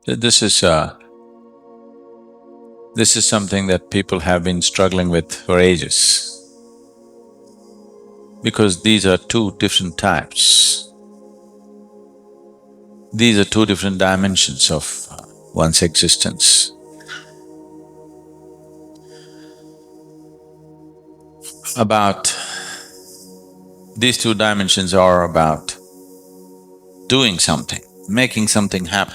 This is something that people have been struggling with for ages, because these are two different types. These are two different dimensions of one's existence. These two dimensions are about doing something, making something happen,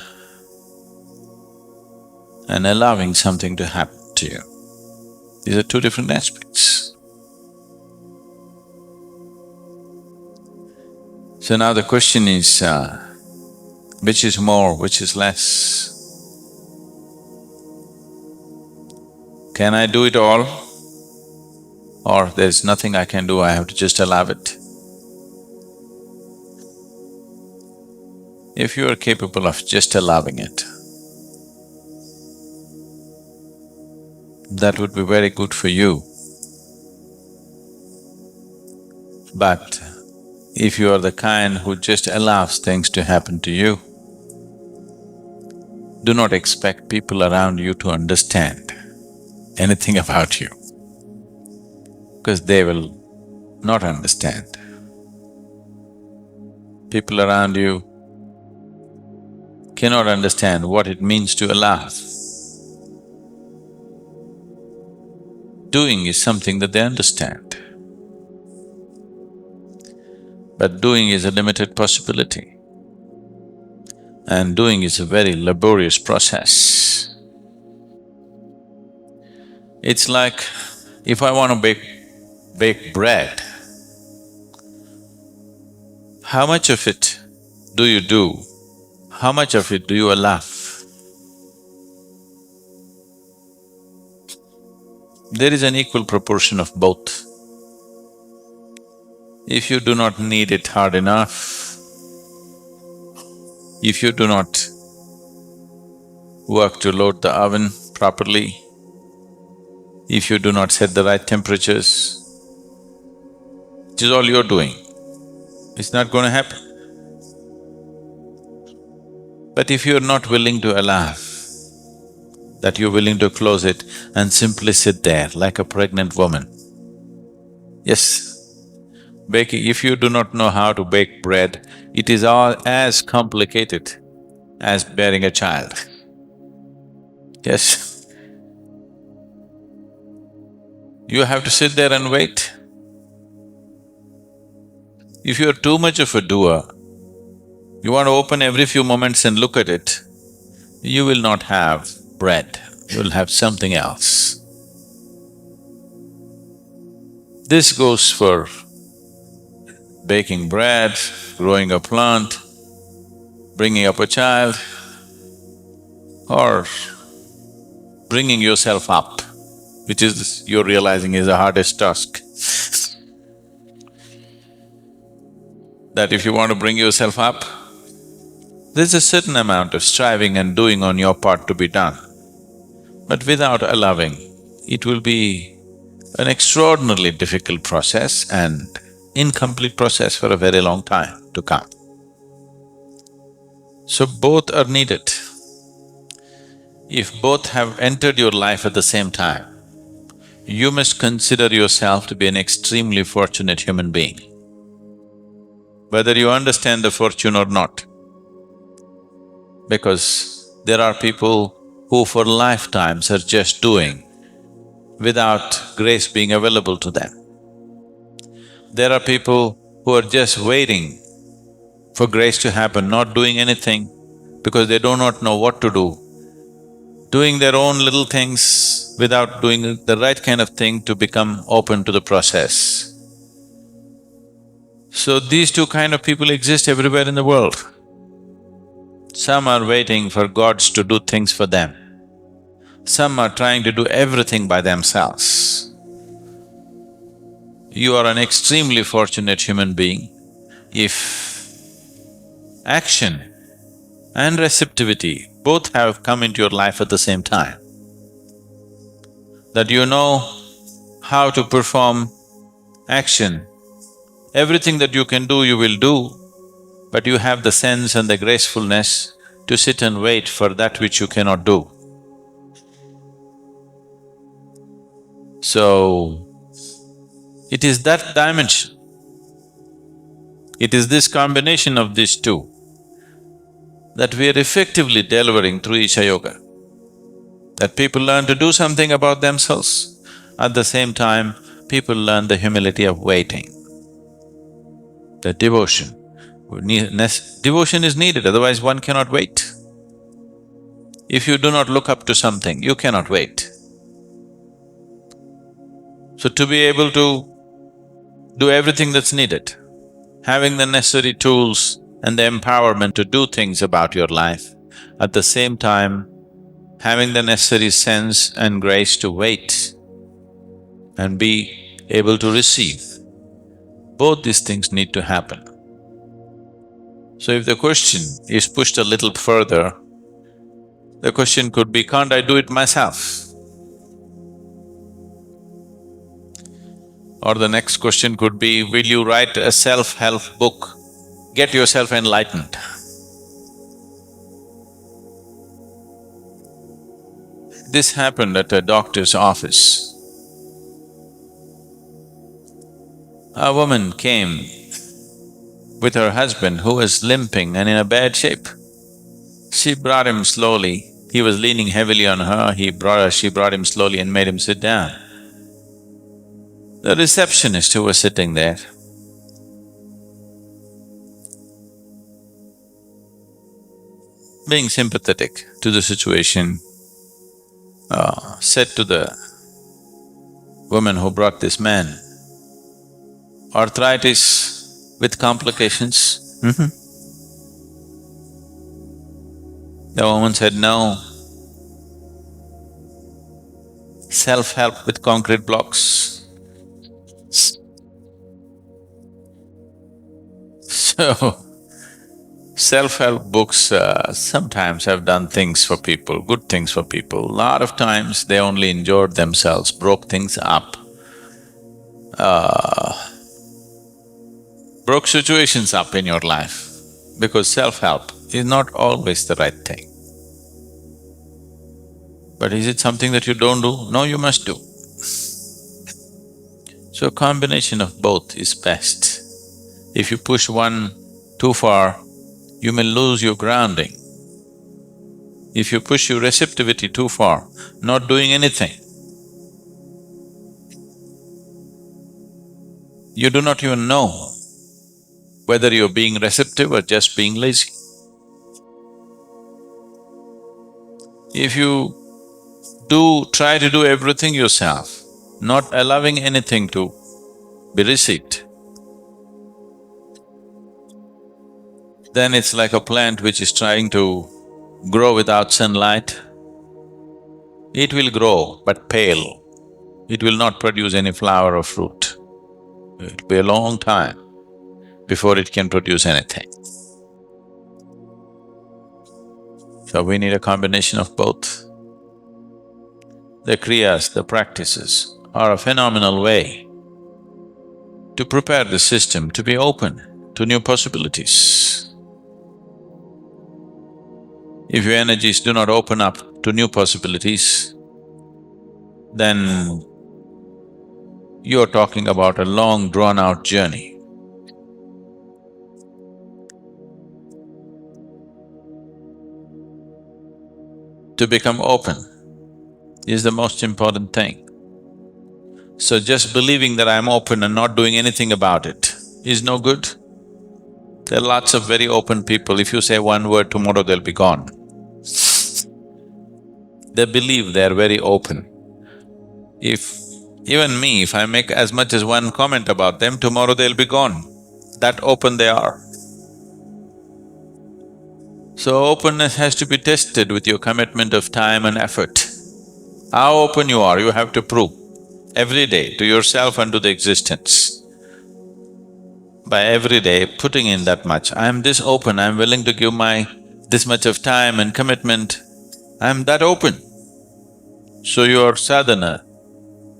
and allowing something to happen to you. These are two different aspects. So now the question is, which is more, which is less? Can I do it all? Or there's nothing I can do, I have to just allow it? If you are capable of just allowing it, that would be very good for you. But if you are the kind who just allows things to happen to you, do not expect people around you to understand anything about you, because they will not understand. People around you cannot understand what it means to allow. Doing is something that they understand, but doing is a limited possibility, and doing is a very laborious process. It's like, if I want to bake bread, how much of it do you do? How much of it do you allow? There is an equal proportion of both. If you do not knead it hard enough, if you do not work to load the oven properly, if you do not set the right temperatures, which is all you're doing, it's not going to happen. But if you're not willing to allow, that you're willing to close it and simply sit there like a pregnant woman. Yes, baking, if you do not know how to bake bread, it is all as complicated as bearing a child. Yes. You have to sit there and wait. If you're too much of a doer, you want to open every few moments and look at it, you will not have bread, you'll have something else. This goes for baking bread, growing a plant, bringing up a child, or bringing yourself up, which is, you're realizing, is the hardest task. That if you want to bring yourself up, there's a certain amount of striving and doing on your part to be done. But without allowing, it will be an extraordinarily difficult process and incomplete process for a very long time to come. So both are needed. If both have entered your life at the same time, you must consider yourself to be an extremely fortunate human being, whether you understand the fortune or not. Because there are people who for lifetimes are just doing without grace being available to them. There are people who are just waiting for grace to happen, not doing anything because they do not know what to do, doing their own little things without doing the right kind of thing to become open to the process. So these two kind of people exist everywhere in the world. Some are waiting for gods to do things for them. Some are trying to do everything by themselves. You are an extremely fortunate human being if action and receptivity both have come into your life at the same time. That you know how to perform action. Everything that you can do, you will do, but you have the sense and the gracefulness to sit and wait for that which you cannot do. So, it is that dimension, it is this combination of these two that we are effectively delivering through Isha Yoga. That people learn to do something about themselves. At the same time, people learn the humility of waiting, the devotion. Devotion is needed, otherwise one cannot wait. If you do not look up to something, you cannot wait. So to be able to do everything that's needed, having the necessary tools and the empowerment to do things about your life, at the same time, having the necessary sense and grace to wait and be able to receive, both these things need to happen. So if the question is pushed a little further, the question could be, can't I do it myself? Or the next question could be, will you write a self-help book, get yourself enlightened? This happened at a doctor's office. A woman came with her husband who was limping and in a bad shape. She brought him slowly, he was leaning heavily on her, she brought him slowly and made him sit down. The receptionist who was sitting there being sympathetic to the situation, said to the woman who brought this man, arthritis with complications? The woman said, no. Self-help with concrete blocks. So, self-help books sometimes have done things for people, good things for people. A lot of times they only injured themselves, broke things up, broke situations up in your life, because self-help is not always the right thing. But is it something that you don't do? No, you must do. So a combination of both is best. If you push one too far, you may lose your grounding. If you push your receptivity too far, not doing anything, you do not even know whether you're being receptive or just being lazy. If you try to do everything yourself, not allowing anything to be received, then it's like a plant which is trying to grow without sunlight. It will grow, but pale. It will not produce any flower or fruit. It'll be a long time before it can produce anything. So we need a combination of both. The kriyas, the practices, are a phenomenal way to prepare the system to be open to new possibilities. If your energies do not open up to new possibilities, then you're talking about a long drawn-out journey. To become open is the most important thing. So just believing that I'm open and not doing anything about it is no good. There are lots of very open people, if you say one word, tomorrow they'll be gone. They believe they're very open. Even me, if I make as much as one comment about them, tomorrow they'll be gone. That open they are. So openness has to be tested with your commitment of time and effort. How open you are, you have to prove every day to yourself and to the existence. By every day putting in that much, I'm this open, I'm willing to give my this much of time and commitment, I'm that open. So your sadhana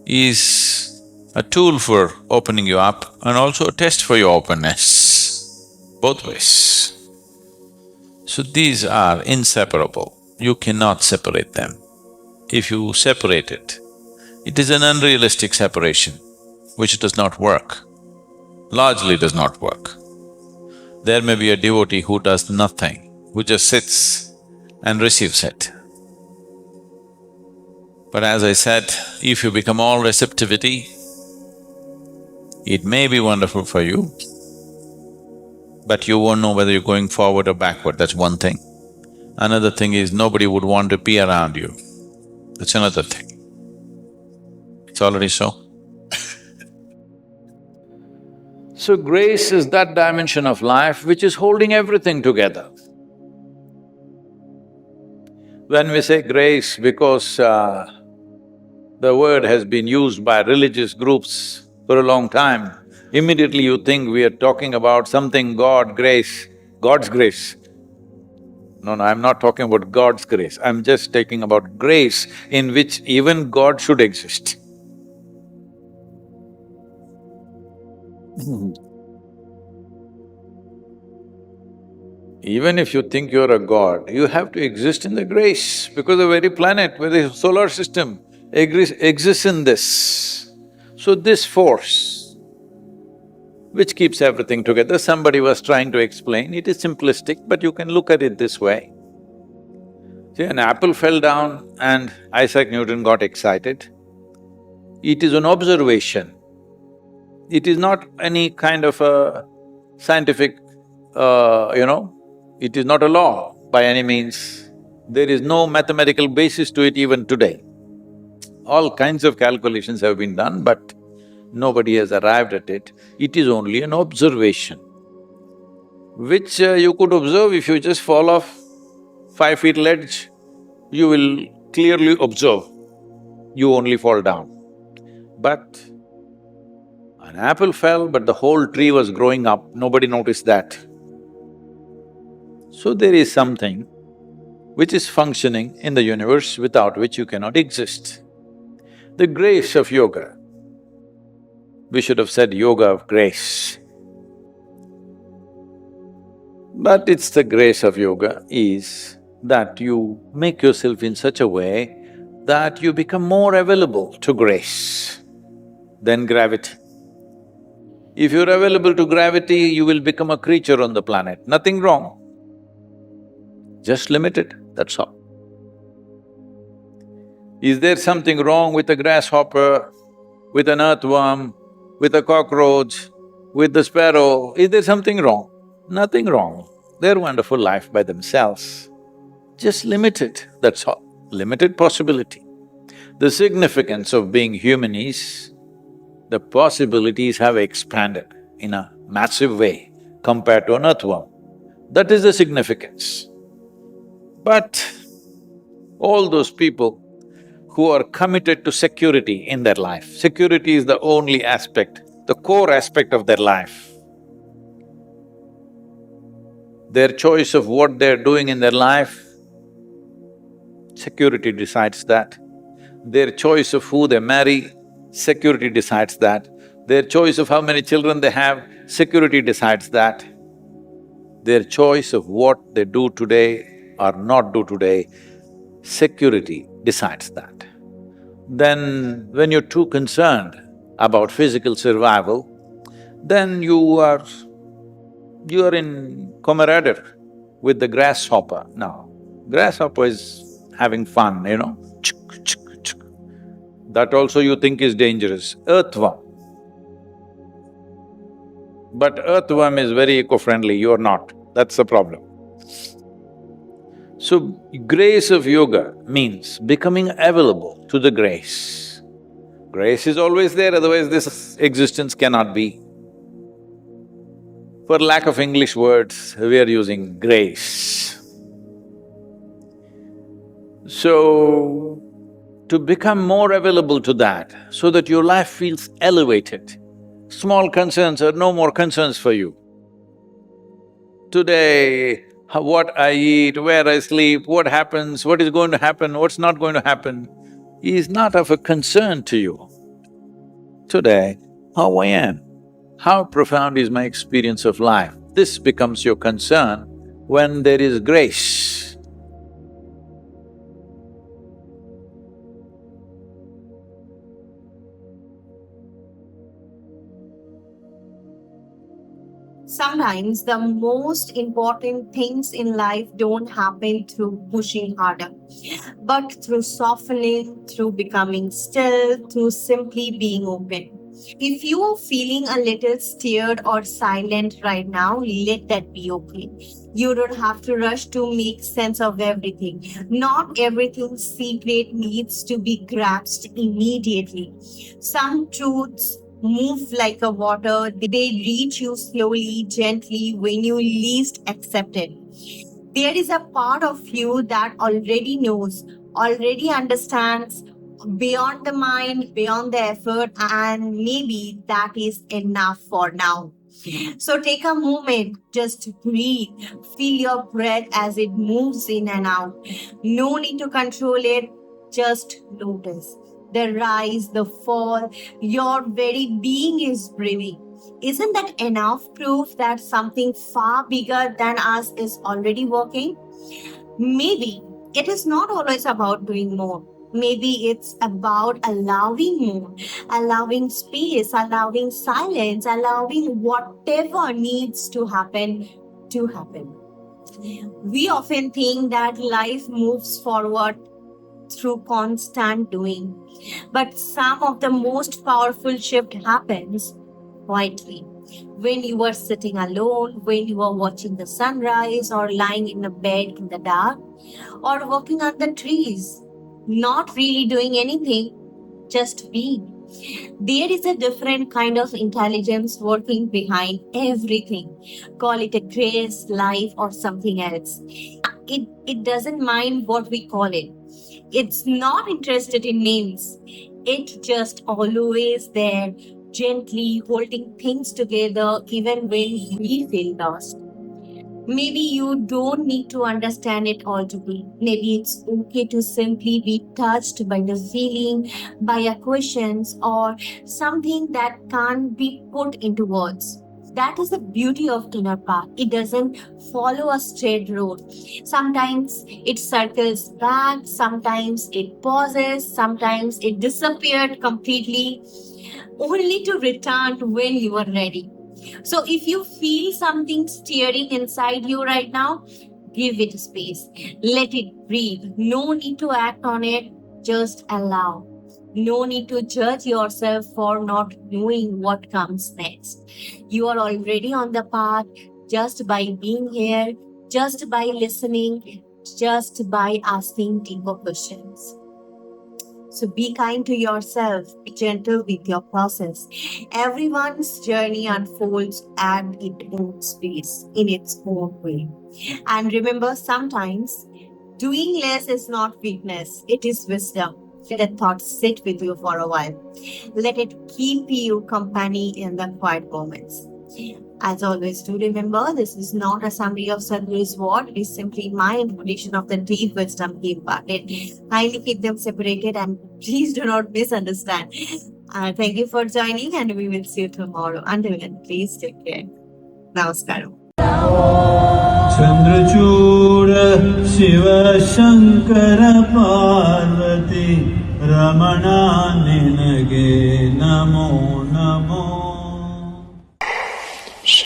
is a tool for opening you up and also a test for your openness, both ways. So these are inseparable, you cannot separate them. If you separate it, it is an unrealistic separation, which does not work, largely does not work. There may be a devotee who does nothing, who just sits and receives it. But as I said, if you become all receptivity, it may be wonderful for you, but you won't know whether you're going forward or backward, that's one thing. Another thing is nobody would want to be around you, that's another thing. It's already so. So grace is that dimension of life which is holding everything together. When we say grace, because the word has been used by religious groups for a long time, immediately you think we are talking about something God, grace, God's grace. No, I'm not talking about God's grace, I'm just talking about grace in which even God should exist. Even if you think you're a god, you have to exist in the grace because the very planet, the solar system exists in this. So this force, which keeps everything together, somebody was trying to explain, it is simplistic, but you can look at it this way. See, an apple fell down and Isaac Newton got excited. It is an observation. It is not any kind of a scientific, it is not a law by any means. There is no mathematical basis to it even today. All kinds of calculations have been done, but nobody has arrived at it. It is only an observation, which you could observe if you just fall off 5 feet ledge, you will clearly observe, you only fall down. But an apple fell, but the whole tree was growing up, nobody noticed that. So there is something which is functioning in the universe without which you cannot exist. The grace of yoga, we should have said yoga of grace. But it's the grace of yoga is that you make yourself in such a way that you become more available to grace than gravity. If you're available to gravity, you will become a creature on the planet, nothing wrong. Just limited, that's all. Is there something wrong with a grasshopper, with an earthworm, with a cockroach, with the sparrow? Is there something wrong? Nothing wrong. They're wonderful life by themselves. Just limited, that's all. Limited possibility. The significance of being human is the possibilities have expanded in a massive way compared to an earthworm. That is the significance. But all those people who are committed to security in their life, security is the only aspect, the core aspect of their life. Their choice of what they're doing in their life, security decides that. Their choice of who they marry, security decides that. Their choice of how many children they have, security decides that. Their choice of what they do today or not do today, security decides that. Then when you're too concerned about physical survival, then you are in camaraderie with the grasshopper. Now, grasshopper is having fun, that also you think is dangerous. Earthworm. But earthworm is very eco-friendly, you're not, that's the problem. So, grace of yoga means becoming available to the grace. Grace is always there, otherwise this existence cannot be. For lack of English words, we are using grace. So, to become more available to that, so that your life feels elevated, small concerns are no more concerns for you. Today, what I eat, where I sleep, what happens, what is going to happen, what's not going to happen, is not of a concern to you. Today, how I am, how profound is my experience of life, this becomes your concern when there is grace. Sometimes the most important things in life don't happen through pushing harder, but through softening, through becoming still, through simply being open. If you are feeling a little scared or silent right now, let that be okay. You don't have to rush to make sense of everything. Not everything secret needs to be grasped immediately. Some truths move like a water, they reach you slowly, gently when you least expect it. There is a part of you that already knows, already understands beyond the mind, beyond the effort, and maybe that is enough for now. So take a moment, just breathe, feel your breath as it moves in and out. No need to control it, just notice the rise, the fall, your very being is breathing. Isn't that enough proof that something far bigger than us is already working? Maybe it is not always about doing more. Maybe it's about allowing more, allowing space, allowing silence, allowing whatever needs to happen to happen. We often think that life moves forward through constant doing, but some of the most powerful shift happens quietly. When you are sitting alone, when you are watching the sunrise or lying in a bed in the dark or walking on the trees, not really doing anything, just being. There is a different kind of intelligence working behind everything. Call it a grace, life, or something else. It doesn't mind what we call it. It's not interested in names. It's just always there, gently holding things together even when we feel lost. Maybe you don't need to understand it all today. Maybe it's okay to simply be touched by the feeling, by a questions, or something that can't be put into words. That is the beauty of inner path. It doesn't follow a straight road. Sometimes it circles back, sometimes it pauses, sometimes it disappeared completely, only to return when you are ready. So if you feel something stirring inside you right now, give it space. Let it breathe. No need to act on it. Just allow. No need to judge yourself for not knowing what comes next. You are already on the path just by being here, just by listening, just by asking deeper questions. So be kind to yourself, be gentle with your process. Everyone's journey unfolds at its own space, in its own way. And remember, sometimes doing less is not weakness, it is wisdom. Let that thought sit with you for a while. Let it keep you company in the quiet moments. As always, do remember this is not a summary of Sadhguru's word, it is simply my interpretation of the deep wisdom he imparted. Kindly keep them separated and please do not misunderstand. Thank you for joining and we will see you tomorrow. Until then, please take care. Namaskaram. Chandrachud Shiv Shankar Parvati Ramana निनगे Namo Namo